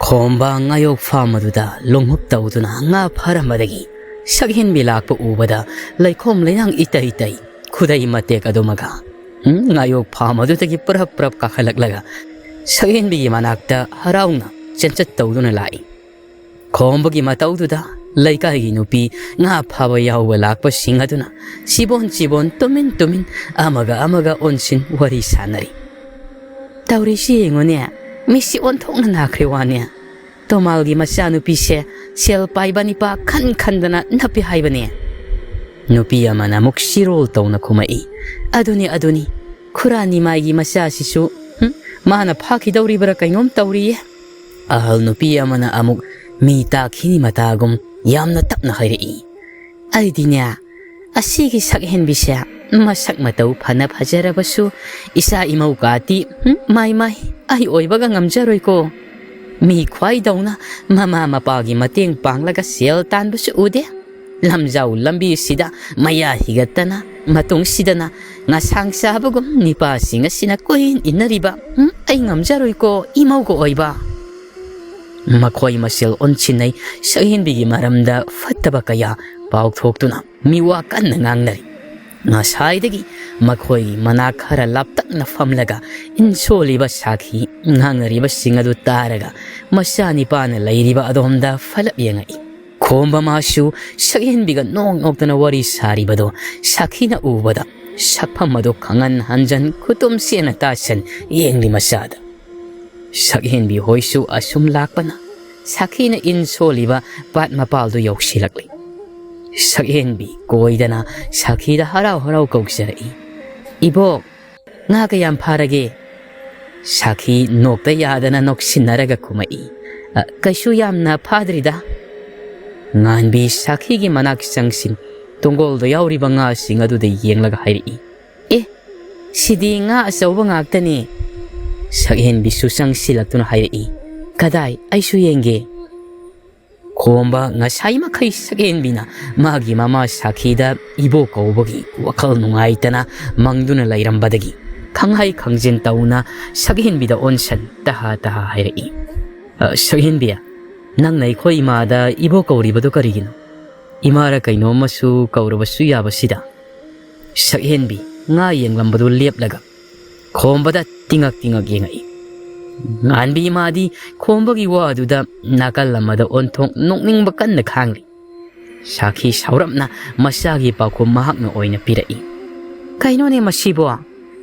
ꯈꯣꯝꯕ ꯉꯥꯌꯣꯛ ꯐꯥꯝ ꯑꯗꯨꯗ ꯂꯣꯡꯍꯨꯞ ꯇꯧꯗꯨꯅ ꯉꯥ ꯐꯥꯔꯝꯕꯗꯒꯤ ꯁꯛꯍꯦꯟꯕꯤ ꯂꯥꯛꯄ ꯎꯕꯗ ꯂꯩꯈꯣꯝ ꯂꯩꯅꯥꯡ ꯏꯇꯩ ꯏꯇꯩ ꯈꯨꯗꯩ ꯃꯇꯦꯛ ꯑꯗꯨꯃꯒ ꯉꯥꯌꯣꯛ ꯐꯥꯝ ꯑꯗꯨꯗꯒꯤ ꯄꯨꯔꯞ ꯄꯨꯔꯞ ꯀꯥꯈꯠꯂꯛꯂꯒ ꯁꯛꯍꯦꯟꯕꯤꯒꯤ ꯃꯅꯥꯛꯇ ꯍꯔꯥꯎꯅ ꯆꯦꯟꯆꯠ ꯇꯧꯗꯨꯅ ꯂꯥꯛꯏ꯫ ꯈꯣꯝꯕꯒꯤ ꯃꯇꯧꯗꯨꯗ ꯂꯩꯀꯥꯏꯒꯤ ꯅꯨꯄꯤ ꯉꯥ ꯐꯥꯕ ꯌꯥꯎꯕ ꯂꯥꯛꯄꯁꯤꯡ ꯑꯗꯨꯅ ꯆꯤꯕꯣꯟ ꯆꯤꯕꯣꯟ ꯇꯨꯃꯤꯟ ꯇꯨꯃꯤꯟ ꯑꯃꯒ ꯑꯃꯒ ꯑꯣꯟꯁꯤꯟ ꯋꯥꯔꯤ ꯁꯥꯟꯅꯔꯤ꯫ ꯇꯧꯔꯤꯁꯤ ꯌꯦꯡꯉꯨꯅꯦ, ꯃꯤꯁꯤ ꯑꯣꯟꯊꯣꯛꯅ ꯅꯥꯈ꯭ꯔꯦ ꯋꯥꯅꯦ꯫ ꯇꯣꯃꯥꯜꯒꯤ ꯃꯆꯥꯅꯨꯄꯤꯁꯦ ꯁꯦꯜ ꯄꯥꯏꯕ ꯅꯤꯄꯥ ꯈꯟ ꯈꯟꯗꯅ ꯅꯞꯄꯤ ꯍꯥꯏꯕꯅꯦ꯫ ꯅꯨꯄꯤ ꯑꯃꯅ ꯑꯃꯨꯛ ꯁꯤꯔꯣꯜ ꯇꯧꯅ ꯈꯨꯝꯃꯛꯏ꯫ ꯑꯗꯨꯅꯤ ꯈꯨꯔꯥꯅꯤꯃꯥꯏꯒꯤ ꯃꯆꯥꯁꯤꯁꯨ ꯃꯥꯅ ꯐꯥꯈꯤꯗꯧꯔꯤꯕ꯭ꯔꯥ ꯀꯩꯅꯣꯝ ꯇꯧꯔꯤꯌꯦ꯫ ꯑꯍꯜ ꯅꯨꯄꯤ ꯑꯃꯅ ꯑꯃꯨꯛ ꯃꯤ ꯇꯥꯈꯤꯅꯤ ꯃꯇꯥꯒꯨꯝ ꯌꯥꯝꯅ ꯇꯞꯅ ꯍꯥꯏꯔꯛꯏ꯫ ꯑꯩꯗꯤꯅꯦ, ꯑꯁꯤꯒꯤ ꯁꯛꯍꯦꯟꯕꯤꯁꯦ ꯃꯁꯛ ꯃꯇꯧ ꯐꯅ ꯐꯖꯔꯕꯁꯨ ꯏꯆꯥ ꯏꯃꯧ ꯀꯥꯇꯤ ꯃꯥꯏ ꯑꯩ ꯑꯣꯏꯕꯒ ꯉꯝꯖꯔꯣꯏꯀꯣ꯫ ꯃꯤ ꯈ꯭ꯋꯥꯏꯗꯧꯅ ꯃꯃꯥ ꯃꯄꯥꯒꯤ ꯃꯇꯦꯡ ꯄꯥꯡꯂꯒ ꯁꯦꯜ ꯇꯥꯟꯕꯁꯨ ꯎꯗꯦ꯫ ꯂꯝꯖꯥꯎ ꯂꯝꯕꯤꯁꯤꯗ ꯃꯌꯥ ꯍꯤꯒꯠꯇꯅ ꯃꯇꯨꯡꯁꯤꯗꯅ ꯉꯁꯥꯡ ꯆꯥꯕꯒꯨꯝ ꯅꯤꯄꯥꯁꯤꯡ ꯑꯁꯤꯅ ꯀꯣꯏꯏꯟ ꯏꯟꯅꯔꯤꯕ ꯑꯩ ꯉꯝꯖꯔꯣꯏꯀꯣ ꯏꯃꯧꯒ ꯑꯣꯏꯕ꯫ ꯃꯈꯣꯏ ꯃꯁꯦꯜ ꯑꯣꯟꯁꯤꯟꯅꯩ ꯁꯛꯍꯦꯟꯕꯤꯒꯤ ꯃꯔꯝꯗ ꯐꯠꯇꯕ ꯀꯌꯥ ꯄꯥꯎꯊꯣꯛꯇꯨꯅ ꯃꯤꯋꯥ ꯀꯟꯅ ꯉꯥꯡꯅꯔꯤ꯫ ꯉꯁꯥꯏꯗꯒꯤ ꯃꯈꯣꯏꯒꯤ ꯃꯅꯥꯛ ꯈꯔ ꯂꯥꯞꯇꯛꯅ ꯐꯝꯂꯒ ꯏꯟꯁꯣꯜꯂꯤꯕ ꯁꯥꯈꯤ ꯉꯥꯡꯅꯔꯤꯕꯁꯤꯡ ꯑꯗꯨ ꯇꯥꯔꯒ ꯃꯆꯥꯅꯤꯄꯥꯅ ꯂꯩꯔꯤꯕ ꯑꯗꯣꯝꯗ ꯐꯂꯞ ꯌꯦꯡꯉꯛꯏ꯫ ꯈꯣꯝꯕ ꯃꯥꯁꯨ ꯁꯛꯍꯦꯟꯕꯤꯒ ꯅꯣꯛ ꯅꯣꯛꯇꯅ ꯋꯥꯔꯤ ꯁꯥꯔꯤꯕꯗꯣ ꯁꯥꯈꯤꯅ ꯎꯕꯗ ꯁꯛꯐꯝ ꯑꯗꯨ ꯈꯪꯍꯟ ꯍꯟꯖꯟ ꯈꯨꯇꯨꯝ ꯁꯦꯅ ꯇꯥꯁꯟ ꯌꯦꯡꯂꯤ ꯃꯆꯥꯗ꯫ ꯁꯛꯍꯦꯟꯕꯤ ꯍꯣꯏꯁꯨ ꯑꯁꯨꯝ ꯂꯥꯛꯄꯅ ꯁꯥꯈꯤꯅ ꯏꯟ ꯁꯣꯜꯂꯤꯕ ꯄꯥꯠ ꯃꯄꯥꯜꯗꯨ ꯌꯧꯁꯤꯜꯂꯛꯂꯤ꯫ ꯁꯛꯍꯦꯟꯕꯤ ꯀꯣꯏꯗꯅ ꯁꯥꯈꯤꯗ ꯍꯔꯥꯎ ꯍꯔꯥꯎ ꯀꯧꯖꯔꯛꯏ꯫ ꯏꯕꯣꯛ, ꯉꯥ ꯀꯌꯥꯝ ꯐꯥꯔꯒꯦ? ꯁꯥꯈꯤ ꯅꯣꯛꯇ ꯌꯥꯗꯅ ꯅꯣꯛꯁꯤꯟꯅꯔꯒ ꯈꯨꯝꯃꯛꯏ꯫ ꯀꯩꯁꯨ ꯌꯥꯝꯅ ꯐꯥꯗ꯭ꯔꯤꯗ꯫ ꯉꯥꯟꯕꯤ ꯁꯥꯈꯤꯒꯤ ꯃꯅꯥꯛ ꯆꯪꯁꯤꯟ ꯇꯨꯡꯒꯣꯜꯗ ꯌꯥꯎꯔꯤꯕ ꯉꯥꯁꯤꯡ ꯑꯗꯨꯗ ꯌꯦꯡꯂꯒ ꯍꯥꯏꯔꯛꯏ꯫ ꯁꯤꯗꯤ ꯉꯥ ꯑꯆꯧꯕ ꯉꯥꯛꯇꯅꯤ꯫ ꯁꯛꯍꯦꯟꯕꯤꯁꯨ ꯆꯪꯁꯤꯜꯂꯛꯇꯨꯅ ꯍꯥꯏꯔꯛꯏ꯫ ꯀꯗꯥꯏ, ꯑꯩꯁꯨ ꯌꯦꯡꯒꯦ꯫ ꯈꯣꯝꯕ ꯉꯁꯥꯏ ꯃꯈꯩ ꯁꯛꯍꯦꯟꯕꯤꯅ ꯃꯥꯒꯤ ꯃꯃꯥ ꯁꯥꯈꯤꯗ ꯏꯕꯣꯛ ꯀꯧꯕꯒꯤ ꯋꯥꯈꯜ ꯅꯨꯡꯉꯥꯏꯇꯅ ꯃꯪꯗꯨꯅ ꯂꯩꯔꯝꯕꯗꯒꯤ ꯈꯪꯍꯩ ꯈꯪꯖꯤꯟ ꯇꯧꯅ ꯁꯛꯍꯦꯟꯕꯤꯗ ꯑꯣꯟꯁꯟ ꯇꯍꯥ ꯇꯍꯥ ꯍꯥꯏꯔꯛꯏ꯫ ꯁꯛꯍꯦꯟꯕꯤ, ꯅꯪꯅ ꯑꯩꯈꯣꯏ ꯏꯃꯥꯗ ꯏꯕꯣꯛ ꯀꯧꯔꯤꯕꯗꯨ ꯀꯔꯤꯒꯤꯅꯣ? ꯏꯃꯥꯔ ꯀꯩꯅꯣꯝꯃꯁꯨ ꯀꯧꯔꯕꯁꯨ ꯌꯥꯕꯁꯤꯗ꯫ ꯁꯛꯍꯦꯟꯕꯤ ꯉꯥ ꯌꯦꯡꯂꯝꯕꯗꯨ ꯂꯦꯞꯂꯒ ꯈꯣꯝꯕꯗ ꯇꯤꯡꯉꯛ ꯇꯤꯡꯉꯛ ꯌꯦꯡꯉꯛꯏ꯫ ꯉꯥꯟꯕꯤ ꯏꯃꯥꯗꯤ ꯈꯣꯝꯕꯒꯤ ꯋꯥꯗꯨꯗ ꯅꯥꯀꯜ ꯑꯃꯗ ꯑꯣꯟꯊꯣꯛ ꯅꯣꯛꯅꯤꯡꯕ ꯀꯟꯅ ꯈꯥꯡꯂꯤ꯫ ꯁꯥꯈꯤ ꯁꯥꯎꯔꯞꯅ ꯃꯆꯥꯒꯤ ꯄꯥꯎꯈꯨꯝ ꯃꯍꯥꯛꯅ ꯑꯣꯏꯅ ꯄꯤꯔꯛꯏ꯫ ꯀꯩꯅꯣꯅꯦ ꯃꯁꯤꯕꯣ?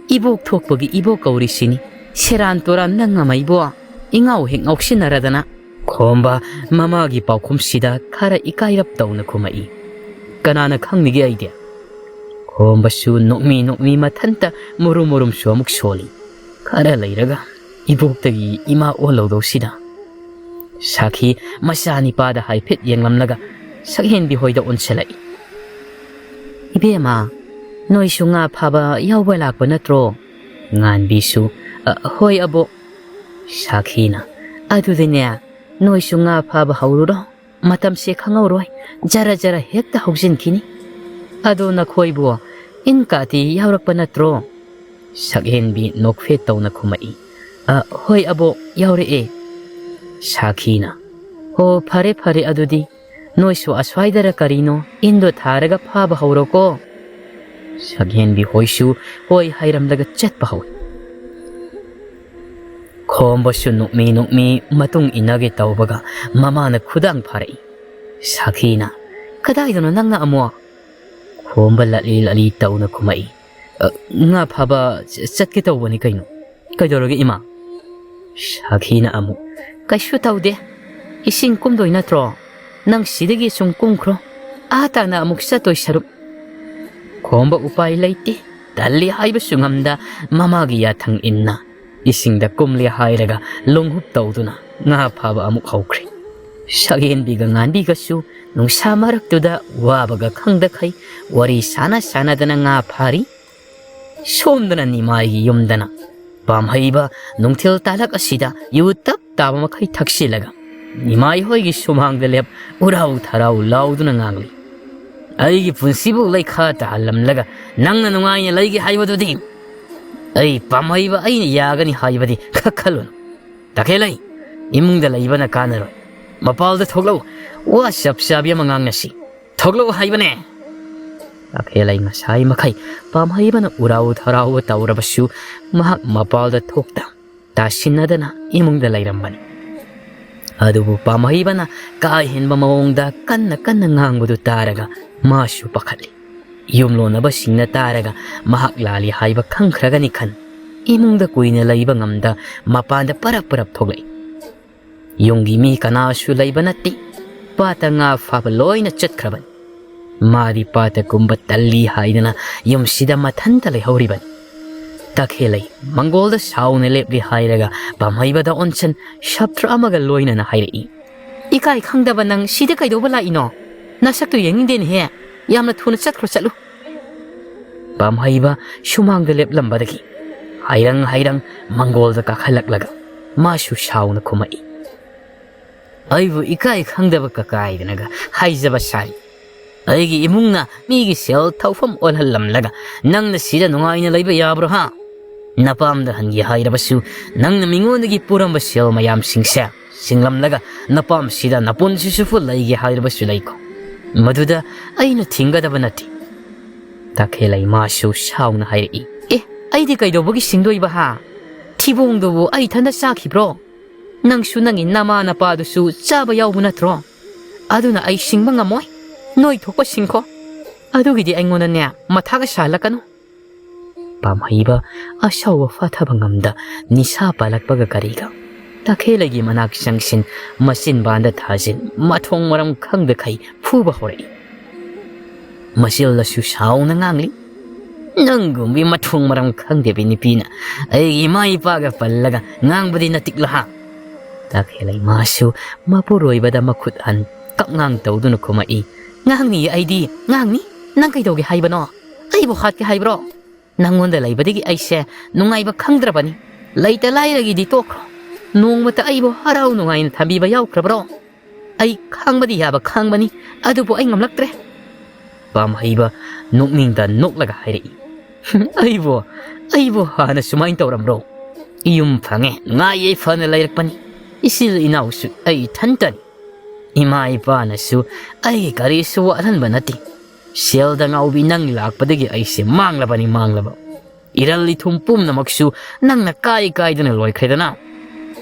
ꯏꯕꯣꯛ ꯊꯣꯛꯄꯒꯤ ꯏꯕꯣꯛ ꯀꯧꯔꯤꯁꯤꯅꯤ꯫ ꯁꯦꯔꯥꯟ ꯇꯣꯔꯥꯟ ꯅꯪ ꯑꯃ ꯏꯉꯥꯎ ꯍꯦꯛ ꯉꯥꯎꯁꯤꯟꯅꯔꯗꯅ꯫ ꯈꯣꯝꯕ ꯃꯃꯥꯒꯤ ꯄꯥꯎꯈꯨꯝꯁꯤꯗ ꯈꯔ ꯏꯀꯥꯏꯔꯞ ꯇꯧꯅ ꯈꯨꯝꯃꯛꯏ꯫ ꯀꯅꯥꯅ ꯈꯪꯅꯤꯒꯦ ꯑꯩꯗꯤ? ꯈꯣꯝꯕꯁꯨ ꯅꯣꯛꯃꯤ ꯃꯊꯟꯇ ꯃꯨꯔꯨꯝ ꯃꯨꯔꯨꯝꯁꯨ ꯑꯃꯨꯛ ꯁꯣꯜꯂꯤ꯫ ꯈꯔ ꯂꯩꯔꯒ ꯏꯕꯣꯛꯇꯒꯤ ꯏꯃꯥ ꯑꯣꯜꯍꯧꯗꯧꯁꯤꯗ꯫ ꯁꯥꯈꯤ ꯃꯆꯥꯅꯤꯄꯥꯗ ꯍꯥꯏꯐꯦꯠ ꯌꯦꯡꯂꯝꯂꯒ ꯁꯛꯍꯦꯟꯕꯤ ꯍꯣꯏꯗ ꯑꯣꯟꯁꯤꯜꯂꯛꯏ꯫ ꯏꯕꯦꯝꯃ, ꯅꯣꯏꯁꯨ ꯉꯥ ꯐꯥꯕ ꯌꯥꯎꯕ ꯂꯥꯛꯄ ꯅꯠꯇ꯭ꯔꯣ? ꯉꯥꯟꯕꯤꯁꯨ ꯍꯣꯏ ꯑꯕꯣꯛ꯫ ꯁꯥꯈꯤꯅ ꯑꯗꯨꯗꯤꯅꯦ, ꯅꯣꯏꯁꯨ ꯉꯥ ꯐꯥꯕ ꯍꯧꯔꯨꯔꯣ꯫ ꯃꯇꯝꯁꯦ ꯈꯪꯍꯧꯔꯣꯏ, ꯖꯔ ꯖꯔ ꯍꯦꯛꯇ ꯍꯧꯖꯤꯟꯈꯤꯅꯤ꯫ ꯑꯗꯣ ꯅꯈꯣꯏꯕꯨ ꯏꯟ ꯀꯥꯇꯤ ꯌꯥꯎꯔꯛꯄ ꯅꯠꯇ꯭ꯔꯣ? ꯁꯛꯍꯦꯟꯕꯤ ꯅꯣꯛꯐꯦꯠ ꯇꯧꯅ ꯈꯨꯝꯃꯛꯏ꯫ ꯍꯣꯏ ꯑꯕꯣꯛ, ꯌꯥꯎꯔꯛꯑꯦ꯫ ꯁꯥꯈꯤꯅ ꯍꯣ ꯐꯔꯦ ꯑꯗꯨꯗꯤ ꯅꯣꯏꯁꯨ ꯑꯁ꯭ꯋꯥꯏꯗꯔ ꯀꯔꯤꯅꯣ ꯏꯟꯗꯣ ꯊꯥꯔꯒ ꯐꯥꯕ ꯍꯧꯔꯣꯀꯣ꯫ ꯁꯛꯍꯦꯟꯕꯤ ꯍꯣꯏꯁꯨ ꯍꯣꯏ ꯍꯥꯏꯔꯝꯂꯒ ꯆꯠꯄ ꯍꯧꯏ꯫ ꯈꯣꯝꯕꯁꯨ ꯅꯣꯛꯃꯤ ꯃꯇꯨꯡ ꯏꯟꯅꯒꯦ ꯇꯧꯕꯒ ꯃꯃꯥꯅ ꯈꯨꯗꯥꯡ ꯐꯥꯔꯛꯏ꯫ ꯁꯥꯈꯤꯅ ꯀꯗꯥꯏꯗꯅꯣ ꯅꯪꯅ ꯑꯃꯨꯛ? ꯈꯣꯝꯕ ꯂꯠꯂꯤ ꯇꯧꯅ ꯈꯨꯝꯃꯛꯏ꯫ ꯉꯥ ꯐꯥꯕ ꯆꯠꯀꯦ ꯇꯧꯕꯅꯤ ꯀꯩꯅꯣ꯫ ꯀꯩꯗꯧꯔꯒꯦ ꯏꯃꯥ? ꯁꯥꯈꯤꯅ ꯑꯃꯨꯛ ꯀꯩꯁꯨ ꯇꯧꯗꯦ꯫ ꯏꯁꯤꯡ ꯀꯨꯝꯗꯣꯏ ꯅꯠꯇ꯭ꯔꯣ? ꯅꯪ ꯁꯤꯗꯒꯤ ꯁꯨꯝ ꯀꯨꯝꯈ꯭ꯔꯣ, ꯇꯥꯅ ꯑꯃꯨꯛ ꯆꯠꯇꯣꯏ ꯁꯔꯨꯛ꯫ ꯈꯣꯝꯕ ꯎꯄꯥꯏ ꯂꯩꯇꯦ, ꯇꯜꯂꯤ ꯍꯥꯏꯕꯁꯨ ꯉꯝꯗ ꯃꯃꯥꯒꯤ ꯌꯥꯊꯪ ꯏꯟꯅ ꯏꯁꯤꯡꯗ ꯀꯨꯝꯂꯦ ꯍꯥꯏꯔꯒ ꯂꯣꯡꯍꯨꯞ ꯇꯧꯗꯨꯅ ꯉꯥ ꯐꯥꯕ ꯑꯃꯨꯛ ꯍꯧꯈ꯭ꯔꯦ꯫ ꯁꯛꯍꯦꯟꯕꯤꯒ ꯉꯥꯟꯕꯤꯒꯁꯨ ꯅꯨꯡꯁꯥ ꯃꯔꯛꯇꯨꯗ ꯋꯥꯕꯒ ꯈꯪꯗꯈꯩ ꯋꯥꯔꯤ ꯁꯥꯟꯅꯗꯅ ꯉꯥ ꯐꯥꯔꯤ꯫ ꯁꯣꯝꯗꯅ ꯅꯤꯃꯥꯏꯒꯤ ꯌꯨꯝꯗꯅ ꯄꯥꯝꯍꯩꯕ ꯅꯨꯡꯊꯤꯜ ꯇꯥꯂꯛ ꯑꯁꯤꯗ ꯌꯨ ꯇꯞ ꯇꯥꯕ ꯃꯈꯩ ꯊꯛꯆꯤꯜꯂꯒ ꯅꯤꯃꯥꯏ ꯍꯣꯏꯒꯤ ꯁꯨꯃꯥꯡꯗ ꯂꯦꯞ ꯎꯔꯥꯎ ꯊꯔꯥꯎ ꯂꯥꯎꯗꯨꯅ ꯉꯥꯡꯂꯤ꯫ ꯑꯩꯒꯤ ꯄꯨꯟꯁꯤꯕꯨ ꯂꯩꯈꯥ ꯇꯥꯍꯜꯂꯝꯂꯒ ꯅꯪꯅ ꯅꯨꯡꯉꯥꯏꯅ ꯂꯩꯒꯦ ꯍꯥꯏꯕꯗꯨꯗꯤ ꯑꯩ ꯄꯥꯝꯍꯩꯕ ꯑꯩꯅ ꯌꯥꯒꯅꯤ ꯍꯥꯏꯕꯗꯤ ꯈꯜꯂꯨꯅꯨ꯫ ꯇꯈꯦꯜꯂꯩ, imungda laibana kanaro mapalda thoglo wa shap shabi mangang nasi thoglo haibane takhelai ngasai makai pamhaibana urau tharau taurabasu mahak mapalda thokta tasinadana imungda lairambani adubu pamhaibana ka henba mawongda kanna ngangbudu taraga masu pakhali yumlonaba singna taraga mahak lali haiba khangkhragani khan imungda kuina laiba ngamda mapanda parap thoglai yungi mi kanasu laiba natti pata nga faba loina chatkhraban mari pata kumba talli haidana yumsida mathanta leihoriban takhelai mangolda saune lepli hairaga pamhaibada onchen shaptra amaga loina na hairi ikai khangdaba nang sida kaidoba la ino nasaktu yengden he yamna thuna chatkro chalu pamhaiba shumangda leplambadagi hairang mangolda ka khalaklaga masu sauna khumai aibu ikai khangdaba ka kaidanaga haijaba sari aigi imungna migi sel thawfam olhallamlaga nangna sida nungaina laiba yabro ha napamda hangi hairabasu nangna mingondagi puramba sel mayam singsa singlamlaga napam sida napon sisufu laigi hairabasu laiko maduda aina thingadaba nati takhelai masu sauna hairi aidi kaidobogi singdoiba ha thibongdobu ai thanda sakhibro nangsu nangi nama napadusu chaba yawbu natro aduna ai singba ngamoi noi thokpa singkho adugidi aingona ne mathaga salakanu pamhaiba asawa fatha ngamda nisa palakpaga kariga takhelagi manak sangsin masin banda thajin mathong maram khangda khai phuba horai masil lasu sauna ngangli nangumbi mathong maram khangde binipina ai mai paga pallaga ngangbadi natikla ha takhelai masu mapuroibada makhut an kapngang tawduna khomai ngangni aidi ngangni nang kaidoge haibano aibo khatke haibro nangonda laibadigi aise nungaiba khangdrabani laita lairagi di tokro nongmata aibo harau nungaina thambiba yaukrabro ai khangbadi yaba khangbani adubo ai ngamlaktre pamhaiba nokningda noklaga hairi aibo hana sumain tawramro iyum phange ngai fana lairakpani isil inausu ai thantani ima ipanasu ai karisu waranba nati selda ngaubi nang lakpadagi aise manglaba iralli thumpum namaksu nangna kai dana loikredana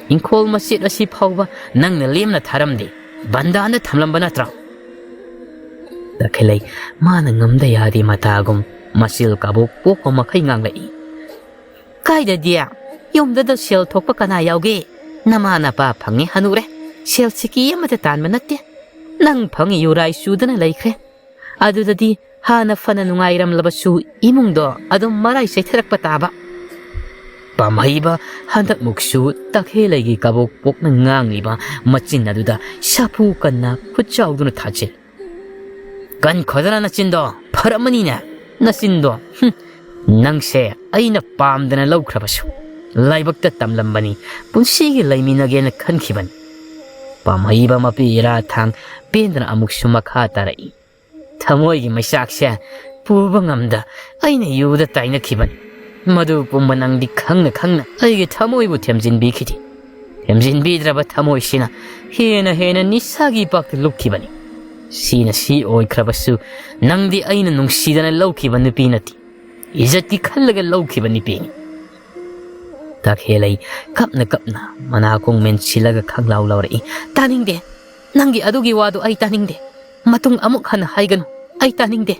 inkhol masit asi phawba nangna lemna tharamde bandana thamlamba natra dakhelai mana ngamda yadi matagum masil kabuk pokko makhai nganglai kaida dia yomda da sel thokpa kana yauge namana pa phangi hanure sel chiki amata tanma natte nang phangi yurai sudana laikre adudadi hana fana nungairam labasu imungdo adum marai seitharak pataba pamhaiba handak muksu takhelagi kabuk pokna ngangliba machin aduda sapu kanna phuchauduna thachil kan khodana nachindo pharamanina nachindo nangse aina pamdana laukhrabasu laibakta tamlambani punsigi laiminagena khankhibani pamhaiba mapi ira thang pendana amuksu makha tarai thamoigi maisaksya puba ngamda aina yuda taina khibani madu pumbanangdi khangna aigi thamoibu themjinbikhidi themjinbidraba thamoisina hena nisagi pakta lukhibani sina si oikhrabasu nangdi aina nungsidana laukiba nupi nati izati khallaga laukiba nupi takhelai kapna manakong men silaga khanglau lawrai taningde nangi adugi wadu ai taningde matung amuk han haiganu ai taningde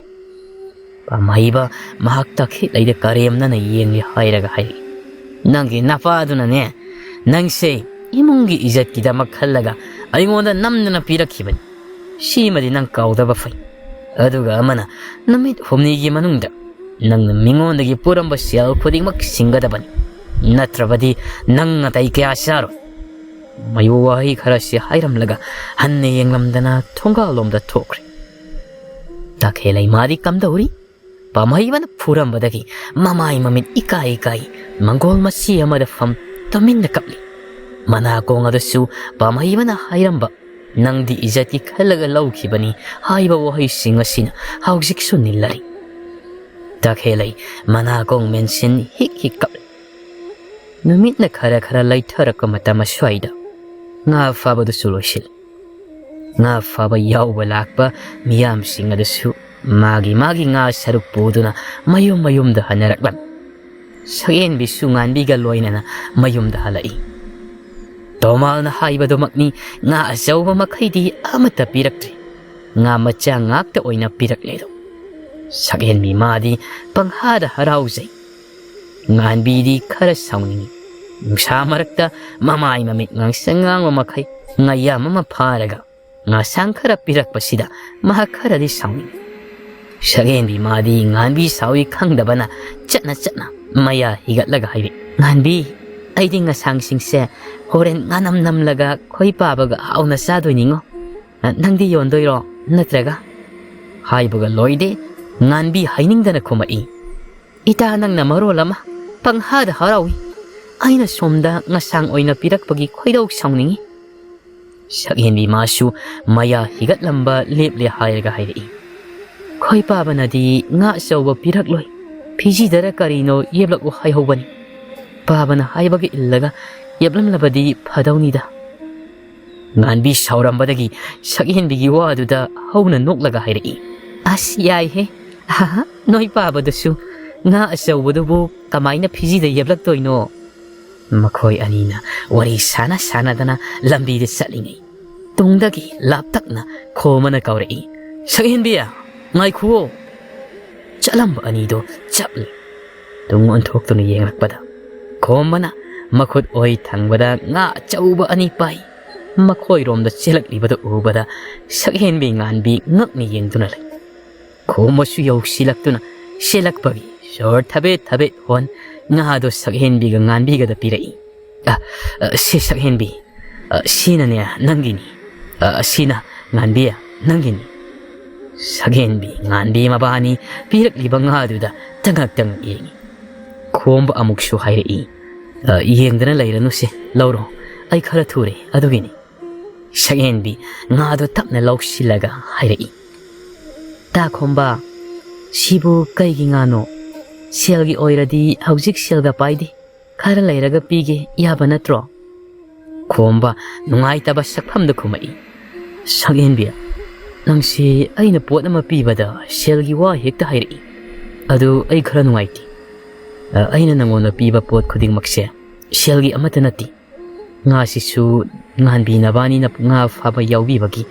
pamhaiba mahak takhi laida karemna na yengi hairaga hai nangi napa aduna ne nangse imungi izat kidama khallaga aingonda namna pirakhibani shimadi nang kaudaba fai aduga amana namit humnigi manungda nangna mingondagi puramba sel khudingmak singadabani natrabadi nangna tai kya saro mayu wahi kharasi hairamlaga hanne yenglamdana thongalomda thokre takhelai mari kamdauri pamhaibana phurambadagi mamai mamit ikai mangol masi amada fam taminna kapli mana kongadasu pamhaibana hairamba nangdi izati khalaga laukhibani haiba wahai singasina haujik sunillari takhelai mana kong mention hik kap numit na khara laitharaka matama swaida nga fabadusu loisil. Nga faba yauba lakpa miyamsing adusu magi nga saruk puduna mayum da hanaraklan. Saghen bisu nganbiga loinana mayum da halai. Tomal na haibadumakni nga asawa makhaidi amata piraktri. Nga macha ngakta oina pirakledo. Saghen bi madi panghada harauzay. Nganbi di khara saungi. Sa marakta mamay mamit ngang sangang mamakhay ngaya mama paraga. Nga sangkara pirakpasida mahakara di saungi. Saghen bi madi nganbi sawi kangdabana chatna maya higatlaga hairi. Nganbi aidi nga sangsingse horen nganamnamlaga koi pabaga hauna sadoiningo. Nangdi yondoiro natraga. Haibaga loide nganbi hainingdana kumai. Ita nang namaro lama panghada harawi. Aina somda nga sang oina pirakpagi koidaw saungningi. Saghen bi masu maya higatlamba leple hairaga hairi. Koi pabana di nga sawa pirakloi. Piji dara karino yeblako haihobani. Pabana haibagi illaga yeblamlabadi phadawnida. Nganbi saurambadagi saghen bigi waduda hauna noklaga hairi. As yai he. Aha, noi pabadusu nga asawadubu kamaina piji da yeblaktoino. Makoy anina wari sana dana lambi de salingai. Tungdagi laptakna khomana kaurei. Saghen biya ngai khuo. Chalamba anido chapli. Tung onthok tuni yenglakpada. Khomana makhut oi thangbada nga chauba ani pai. Makoy romda chelaklibada ubada saghen bi nganbi ngakni yengtuna lai. Khomasu yausilaktuna selakpagi shor thabet hon nga do saghen bi ga nganbi ga da pirai. Si saghen bi sina ne nangini. Sina nganbi nangini. Saghen bi nganbi mabani pirakliba nga do da tangak yengi. Khomba amuk su hairi. Yengdana lairanu se lauro ai khara thure adugini. Saghen bi nga do tapna lausilaga hairi. Ta khomba sibu kaigi ngano selgi oiradi haujik selga paidi khara lairaga pige yaba natro. Khomba nungai taba sakphamda khumai. Saghen bi nangsi aina pot ama pibada selgi wa hekta hairi. Adu ai khara nungaiti. Aina nangona piba pot khudingmakse selgi amata nati. Nga sisu nganbi nabani na nga faba yaubibagi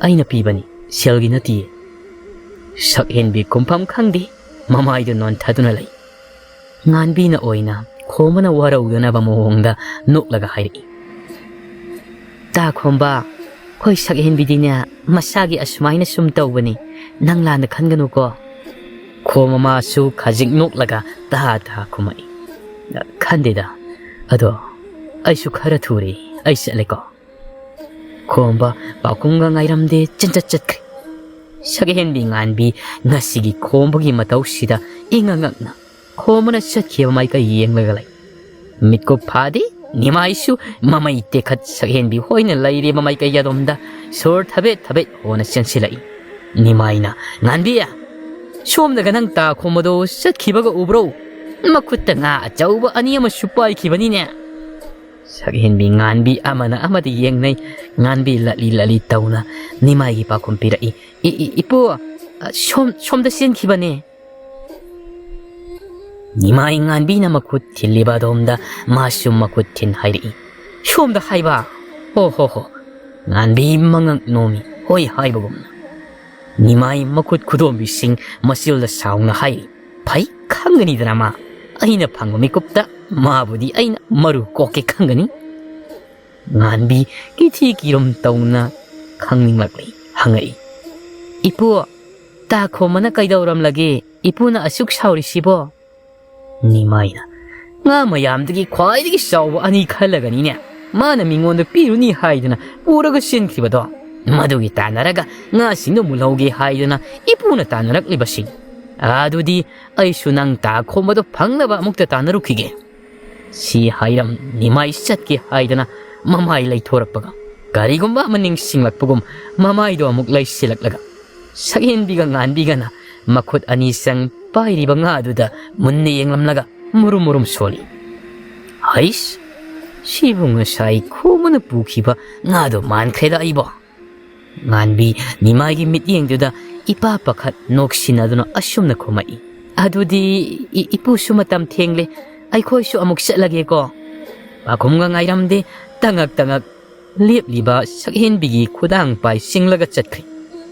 aina pibani selgi nati. Saghen bi kumpam khangdi mamaido non thaduna lai. Nganbi na oina khomana waraudana ba mohongda noklaga hairi. Ta khomba khoi saghen bi dinya masagi asmaina sum tawbani nanglana khanganu ko. Khomama su khajik noklaga ta khumai. Khandida ado aisu khara thuri aisaleko. Khomba pakunga ngairamde chankre. Saghen bi nganbi ngasigi khombagi matawsida ingangakna khomana sakhiba maika yenglaga lai. Mitko phadi nimaisu mamai tekhat saghen bi hoina laire mamai ka yadomda sor thabet hona chansilai. Nimaina nganbiya somdaga nang ta khomodo sakhibaga ubro makutta nga achauba aniyama supai khibani ne. Saghen bi nganbi amana amadi yengnai nganbi lali tauna nimai gi pakhum pirai. Ipo somda sen khibane. Nimai nganbi na makut thiliba domda masum makut thin hairi. Somda haiba ho nganbi mangak nomi hoi haibagumna. Nimai makut khudombi sing masilda saungna hairi. Pai khangani drama aina phangmi kupta mabudi aina maru koke khangani. Nganbi kithi kirom tauna khangninglakli hangai. Ipo ta khomana kaidauram lage ipuna asuk sauri sibo. Nimaina nga mayamdagi khwaidagi sawa ani khalagani ne. Mana mingonda piruni haidana uraga senkribado. Madugi tanaraga nga sino mulauge haidana ipuna tanaraklibasin. Adudi aisu nang ta khomado phangnaba mukta tanarukige. Si hairam nimai satke haidana mamai laithorakpaga. Karigumba maning singlakpagum mamai do amuk laisilaklaga. Saghen biga nganbiga na makut ani sang pairiba nga aduda munni yenglamlaga murum soli. Hais Sibu ngasay kumana pukiba nga do man kreda ibo. Nganbi ni maigi mityeng duda ipapakat noksin aduna asum na kumai. Adudi ipu sumatam tengle ay koy su amuk lagi ko. Akum nga ngayramde tangak lip liba sakhin bigi kudang pay singlaga chatkri.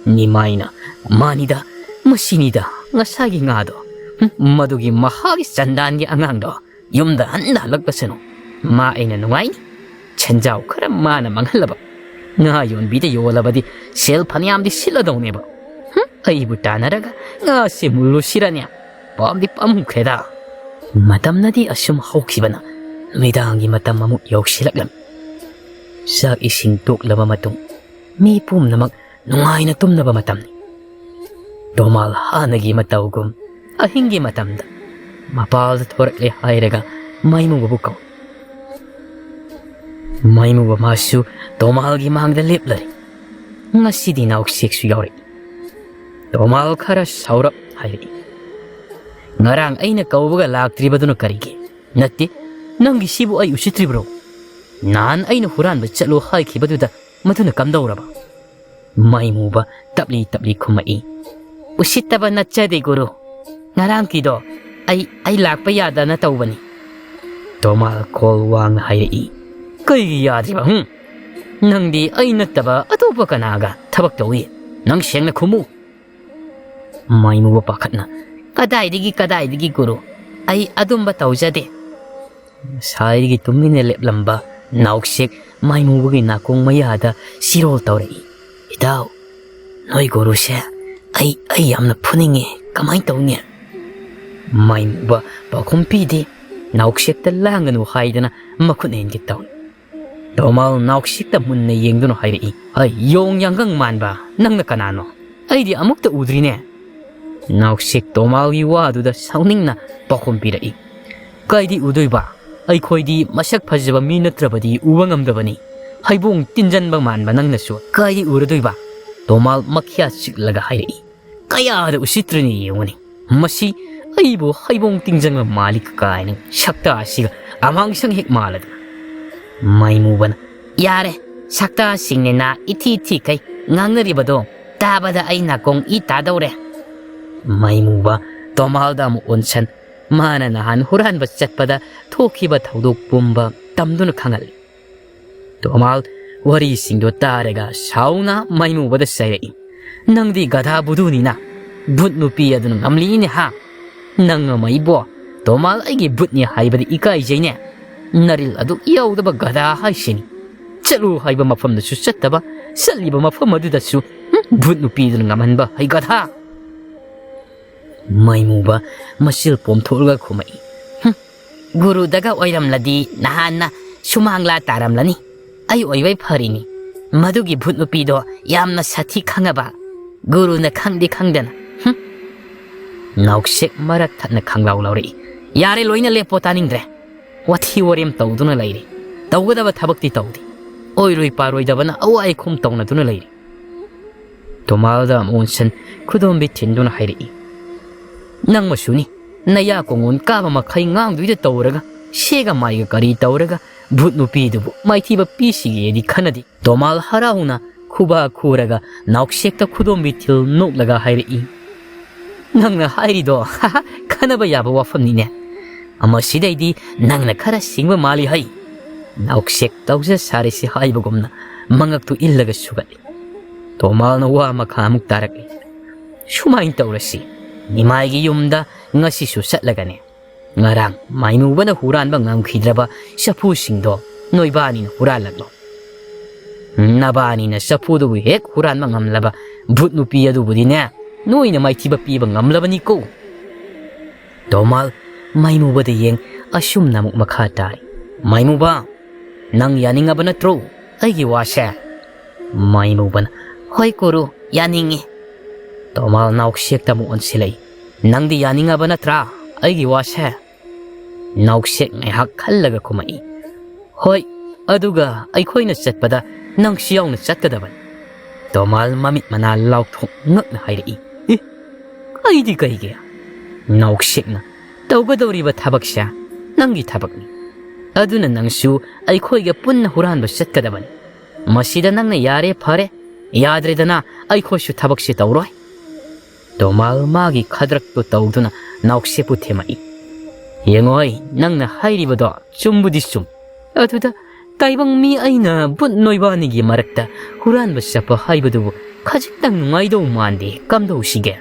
Ni maina manida masinida ngasagi nga do. Madugi mahagi sandan gi angang do. Yumda handa lagpasano. Ma ay na nungay ni. Chanjaw karam ma na manghalaba. Ngayon bida yolabadi sel panyam di sila daw neba. Ay buta na raga nga simulo sira niya. Pam di pamukreda. Matam na di asum hawkiba na. Midangi matam mamu yaw silaglam. Sa ising tuklaba matong. May pum na mag nungay na tum na ba matam ni. Domal hanagi matawgum. Ahingi matam da. Mapal at horak le hayraga may mo babukaw. May mo ba masu domal gi mahang da liplari. Nga sidi na uksik su yawri. Domal kara saurap hayri. Ngarang ay nakaubaga laktriba doon karigi. Nati, nanggi sibu ay usitri bro. Naan ay nahuran ba chalo hay kiba doon matu na kamdaw raba. May mo ba tabli kumai. Usita ba natsyade guru. Ngarang kido ay lakpayada na tawbani. Domal kolwang hayri. Kay yadri ba Nang di ay nataba ato pa kanaga tabak tawi. Nang siyang na kumu. May mo ba pakat na. Kaday digi guru. Ay adum ba tawjade. Say digi tuminilip lamba. Nauksik may mo bagay na kung mayada sirol tawri. Itaw. Noy guru siya. Ay yam na puning kamay taw niya. May mo ba pakumpidi. Nauksik talangan uhay na makunin kitaw. Domal nauksik ta mun na yeng doon hayri. Ay yung yanggang man ba nang nakanano. Ay di amok ta udri ne. Nauksik domal iwa do da sauning na pakumpida i. Kay di udoy ba? Ay koy di masak pajaba minatraba di uwang amdabani. Haybong tinjan bang man ba nang naso. Kay di uradoy ba? Domal makya siklaga hayri. Kaya da usitri ni yung ni. Masi ay bo haybong tinjan bang malik kay ng sakta asiga amang isang hikmalad. May mo ba na? Yare, sakta singne na iti kay ngang naribado. Tabada ay nakong itadaw re. May mo ba? Tomahal da mo unsan. Mananahan huran ba chatpada toki ba tawdok bumba tamdo na kangal. Tomahal wari singdo tarega sauna may mo ba da sayay. Nang di gada buduni na. But no piya doon ngamli ni ha. Nang may bo. Tomahal ay gibut niya hay ba di ikay jay niya. Naril adu iyaw da ba gada hay sini. Chalo hay ba mapam na susat da ba? Sali ba mapam adu da su? But no piya doon ngaman ba hay gada. May mo ba masil pom tulga kumai. Guru daga oiram ladi nahan na sumangla taram lani. Ay oiway parini. Madugi but no pido yam na sati kanga ba. Guru na kangdi kangdana. Nauksik marak tat na kanglaw lawri. Yare loy na lepo taningdre. Wati warim tawdo na layri. Tawga da ba tabak di tawdi. Oiroy paroy da ba na away kum taw na do na layri. Tumal da amunsan kudom bitin do na hayri. Nang masuni, naya kongon kaba makay ngang duida tawraga, siya maiga kari tawraga, but no pido may tiba pisigi edi kanadi. Tomal haraw na, kuba kuraga, nauksekta kudom bitil nuklaga hayri. Nang na hayri do, haha, kanaba yaba wafam nine. Ama siday di, nang nakara singba mali hay. Nauksekta usa sari si haybagom na, mangak tu illaga sugali. Tomal na wa makamuk tarakli. Shumain tawrasi. Ni maigi yumda nga sisu satlagane. Ngarang may mo ba na huran bang ang kidraba sa pusing do noy bani na huran laglo. Nabani na sa pudo hek huran bang amlaba but no piya do budi na noy na may tiba piya bang amlaba ni ko. Domal may mo ba da yeng asum na mo makatari. May mo ba nang yaning nga ba na tro ay giwa siya. May mo ba na hoy kuro yaning Tomal nauksik tamuon silay. Nang di yani nga ba na tra, ay giwa siya. Nauksik ngay hakalaga kumai. Hoy, aduga ay ko'y nasat pa da nang siyaw nasat ka daban. Tomal mamit manalaw tok ngak na hayri. Ay di kay kaya. Nauksik na. Tawga daw riba tabak siya. Nang gitabak ni. ꯑꯗꯨꯅ ꯅꯪꯁꯨ ꯑꯩꯈꯣꯏꯒ ꯄꯨꯟꯅ ꯍꯨꯔꯥꯟꯕ ꯆꯠꯀꯗꯕꯅꯤ ꯃꯁꯤꯗ ꯅꯪꯅ ꯌꯥꯔꯦ ꯐꯔꯦ ꯌꯥꯗ꯭ꯔꯦꯗꯅ ꯑꯩꯈꯣꯏꯁꯨ ꯊꯕꯛꯁꯤ ꯇꯧꯔꯣꯏ ꯇꯣꯃꯥꯜ ꯃꯥꯒꯤ ꯈꯗ꯭ꯔꯛꯇꯨ ꯇꯧꯗꯨꯅ ꯅꯥꯎꯁꯦꯛꯄꯨ ꯊꯦꯝꯃꯛꯏ ꯌꯦꯡꯉꯣꯏ ꯅꯪꯅ ꯍꯥꯏꯔꯤꯕꯗꯣ ꯆꯨꯝꯕꯨꯗꯤ ꯆꯨꯝ ꯑꯗꯨꯗ ꯇꯥꯏꯕꯪ ꯃꯤ ꯑꯩꯅ ꯕꯨꯠ ꯅꯣꯏꯕꯥꯅꯤꯒꯤ ꯃꯔꯛꯇ ꯍꯨꯔꯥꯟꯕ ꯆꯠꯄ ꯍꯥꯏꯕꯗꯨꯕꯨ ꯈꯖꯤꯛꯇꯪ ꯅꯨꯡꯉꯥꯏꯗꯧ ꯃꯥꯟꯗꯦ ꯀꯝꯗꯧꯁꯤꯒꯦ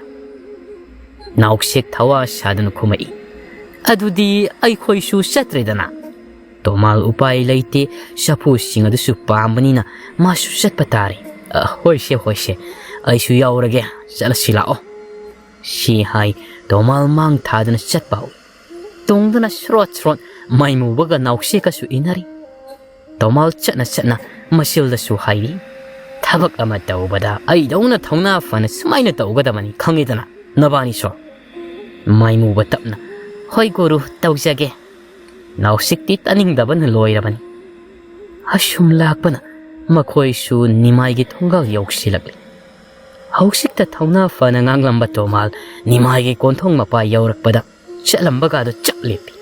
ꯅꯥꯎꯁꯦꯛ ꯊꯋꯥ ꯁꯥꯗꯨꯅ ꯈꯨꯝꯃꯛꯏ ꯑꯗꯨꯗꯤ ꯑꯩꯈꯣꯏꯁꯨ ꯆꯠꯇ꯭ꯔꯦꯗꯅ ꯇꯣꯃꯥꯜ ꯎꯄꯥꯏ ꯂꯩꯇꯦ ꯆꯐꯨꯁꯤꯡ ꯑꯗꯨꯁꯨ ꯄꯥꯝꯕꯅꯤꯅ ꯃꯥꯁꯨ ꯆꯠꯄ ꯇꯥꯔꯦ ꯍꯣꯏꯁꯦ ꯍꯣꯏꯁꯦ ꯑꯩꯁꯨ ꯌꯥꯎꯔꯒꯦ ꯆꯠꯂꯁꯤ ꯂꯥꯛꯑꯣ ꯁꯤ ꯍꯥꯏ ꯇꯣꯃꯥꯜ ꯃꯥꯡ ꯊꯥꯗꯨꯅ ꯆꯠꯄ ꯍꯧꯏ ꯇꯨꯡꯗꯨꯅ ꯁ꯭ꯔꯣꯠ ꯁ꯭ꯔꯣꯠ ꯃꯩꯃꯨꯕꯒ ꯅꯥꯎꯁꯦꯛꯀꯁꯨ ꯏꯟꯅꯔꯤ ꯇꯣꯃꯥꯜ ꯆꯠꯅ ꯆꯠꯅ ꯃꯁꯤꯜꯗꯁꯨ ꯍꯥꯏꯔꯤ ꯊꯕꯛ ꯑꯃ ꯇꯧꯕꯗ ꯑꯩꯗꯧꯅ ꯊꯧꯅꯥ ꯐꯅ ꯁꯨꯃꯥꯏꯅ ꯇꯧꯒꯗꯕꯅꯤ ꯈꯪꯉꯤꯗꯅ ꯅꯕꯥꯅꯤꯁꯨ ꯃꯩꯃꯨꯕ ꯇꯞꯅ ꯍꯣꯏ ꯒꯨꯔꯨ ꯇꯧꯖꯒꯦ ꯅꯥꯎꯁꯦꯛꯇꯤ ꯇꯥꯅꯤꯡꯗꯕꯅ ꯂꯣꯏꯔꯕꯅꯤ ꯑꯁꯨꯝ ꯂꯥꯛꯄꯅ ꯃꯈꯣꯏꯁꯨ ꯅꯤꯃꯥꯏꯒꯤ ꯊꯣꯡꯒꯥꯜ ꯌꯧꯁꯤꯜꯂꯛꯂꯤ ꯍꯧꯖꯤꯛꯇ ꯊꯧꯅꯥ ꯐꯅ ꯉꯥꯡꯂꯝꯕ ꯇꯣꯃꯥꯜ ꯅꯤꯃꯥꯏꯒꯤ ꯀꯣꯟꯊꯣꯡ ꯃꯄꯥ ꯌꯧꯔꯛꯄꯗ ꯆꯠꯂꯝꯕꯒꯗꯨ ꯆꯞ ꯂꯦꯞꯄꯤ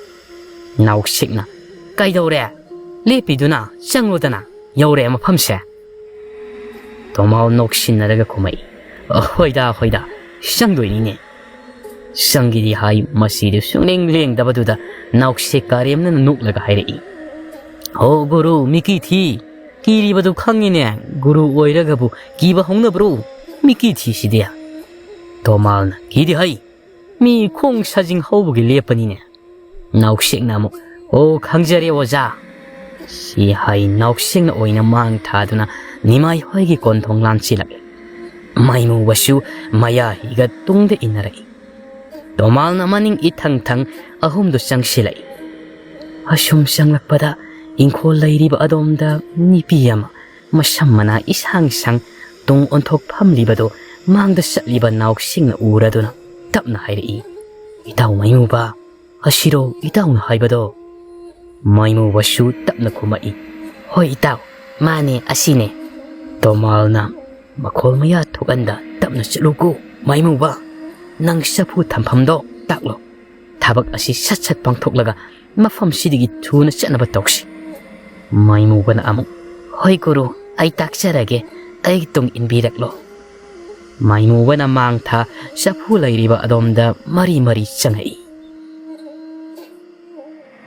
ꯅꯥꯎꯁꯦꯛꯅ ꯀꯩꯗꯧꯔꯦ ꯂꯦꯞꯄꯤꯗꯨꯅ ꯆꯪꯂꯨꯗꯅ ꯌꯧꯔꯦ ꯃꯐꯝꯁꯦ ꯇꯣꯃꯥꯜ ꯅꯣꯛꯁꯤꯟꯅꯔꯒ ꯈꯨꯝꯃꯛꯏ ꯍꯣꯏꯗ ꯍꯣꯏꯗ ꯆꯪꯗꯣꯏꯅꯤꯅꯦ ꯆꯪꯒꯤꯗꯤ ꯍꯥꯏ ꯃꯁꯤꯗꯨ ꯁꯨꯡꯂꯦꯡ ꯂꯦꯡꯗꯕꯗꯨꯗ ꯅꯥꯎꯁꯦꯛ ꯀꯥꯔꯦꯝꯅ ꯅꯣꯛꯂꯒ ꯍꯥꯏꯔꯛꯏ ꯍꯣ ꯒꯨꯔꯨ ꯃꯤꯀꯤ ꯊꯤ ꯀꯤꯔꯤꯕꯗꯨ ꯈꯪꯉꯤꯅꯦ ꯒꯨꯔꯨ ꯑꯣꯏꯔꯒꯕꯨ ꯀꯤꯕ ꯍꯧꯅꯕ꯭ꯔꯣ ꯃꯤꯀꯤ ꯊꯤꯁꯤꯗꯤ ꯇꯣꯃꯥꯜꯅ ꯀꯤꯗꯤ ꯍꯩ ꯃꯤ ꯈꯣꯡ ꯁꯥꯖꯤꯡ ꯍꯧꯕꯒꯤ ꯂꯦꯞꯄꯅꯤꯅꯦ ꯅꯥꯎꯁꯦꯛꯅ ꯑꯃꯨꯛ ꯑꯣ ꯈꯪꯖꯔꯦ ꯑꯣꯖꯥ ꯁꯤ ꯍꯥꯏ ꯅꯥꯎꯁꯦꯛꯅ ꯑꯣꯏꯅ ꯃꯥꯡ ꯊꯥꯗꯨꯅ ꯅꯤꯃꯥꯏ ꯍꯣꯏꯒꯤ ꯀꯣꯟꯊꯣꯡ ꯂꯥꯟꯁꯤꯜꯂꯛꯏ ꯃꯩꯃꯨꯕꯁꯨ ꯃꯌꯥ ꯍꯤꯒ ꯇꯨꯡꯗ ꯏꯟꯅꯔꯛꯏ ꯇꯣꯃꯥꯜꯅ ꯃꯅꯤꯡ ꯏꯊꯪ ꯊꯪ ꯑꯍꯨꯝꯗꯨ ꯆꯪꯁꯤꯜꯂꯛꯏ ꯑꯁꯨꯝ ꯆꯪꯂꯛꯄꯗ ꯏꯪꯈꯣꯜ ꯂꯩꯔꯤꯕ ꯑꯗꯣꯝꯗ ꯅꯨꯄꯤ ꯑꯃ ꯃꯁꯝ ꯃꯅꯥ ꯏꯁꯥꯡ ꯁꯥꯡ ꯇꯨꯡ ꯑꯣꯟꯊꯣꯛ ꯐꯝꯂꯤꯕꯗꯨ ꯃꯥꯡꯗ ꯆꯠꯂꯤꯕ ꯅꯥꯎꯁꯦꯛꯅ ꯎꯔꯗꯨꯅ ꯇꯞꯅ ꯍꯥꯏꯔꯛꯏ ꯏꯇꯥꯎ ꯃꯩꯃꯨꯕ ꯑꯁꯤꯔꯣ ꯏꯇꯥꯎꯅ ꯍꯥꯏꯕꯗꯣ ꯃꯩꯃꯨꯕꯁꯨ ꯇꯞꯅ ꯈꯨꯝꯃꯛꯏ ꯍꯣꯏ ꯏꯇꯥꯎ ꯃꯥꯅꯦ ꯑꯁꯤꯅꯦ ꯇꯣꯃꯥꯜꯅ ꯃꯈꯣꯜ ꯃꯌꯥ ꯊꯣꯛꯍꯟꯗ ꯇꯞꯅ ꯆꯠꯂꯨꯀꯣ ꯃꯩꯃꯨꯕ ꯅꯪ ꯆꯐꯨ ꯊꯝꯐꯝꯗꯣ ꯇꯥꯛꯂꯣ ꯊꯕꯛ ꯑꯁꯤ ꯁꯠ ꯁꯠ ꯄꯥꯡꯊꯣꯛꯂꯒ ꯃꯐꯝꯁꯤꯗꯒꯤ ꯊꯨꯅ ꯆꯠꯅꯕ ꯇꯧꯁꯤ ꯃꯩꯃꯨꯕꯅ ꯑꯃꯨꯛ ꯍꯣꯏ ꯒꯨꯔꯨ ꯑꯩ ꯇꯥꯛꯆꯔꯒꯦ ꯑꯩ ꯇꯨꯡ ꯏꯟꯕꯤꯔꯛꯂꯣ ꯃꯩꯃꯨꯕꯅ ꯃꯥꯡ ꯊꯥ ꯆꯐꯨ ꯂꯩꯔꯤꯕ ꯑꯗꯣꯝꯗ ꯃꯔꯤ ꯃꯔꯤ ꯆꯪꯉꯛꯏ